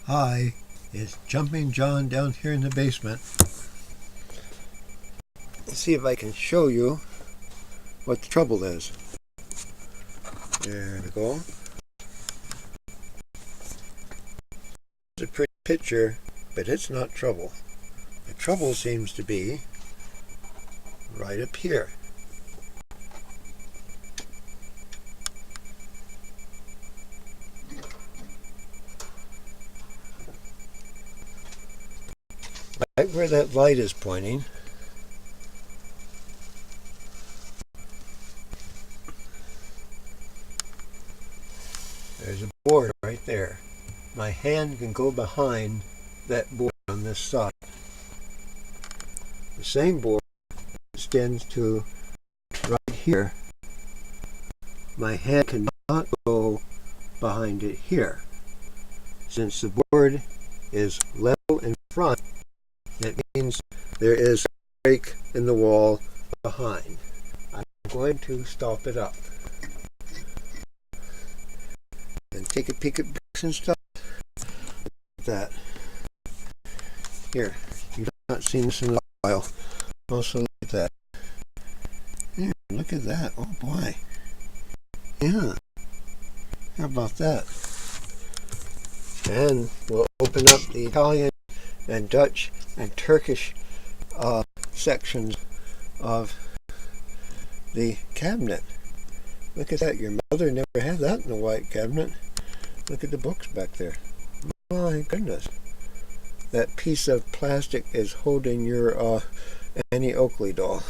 Hi, it's Jumping John down here in the basement. Let's see if I can show you what the trouble is. There we go. It's a pretty picture, but it's not trouble. The trouble seems to be right up here. Right where that light is pointing, there's a board right there. My hand can go behind that board on this side. The same board extends to right here. My hand cannot go behind it here. Since the board is level in front, that means there is a break in the wall behind. I'm going to stop it up and take a peek at bricks and stuff like that. Here, you've not seen this in a while. Also look at that. Here, look at that. Oh boy. Yeah. How about that? And we'll open up the Italian and Dutch and Turkish sections of the cabinet. Look at that. Your mother never had that in a white cabinet. Look at the books back there. My goodness. That piece of plastic is holding your Annie Oakley doll.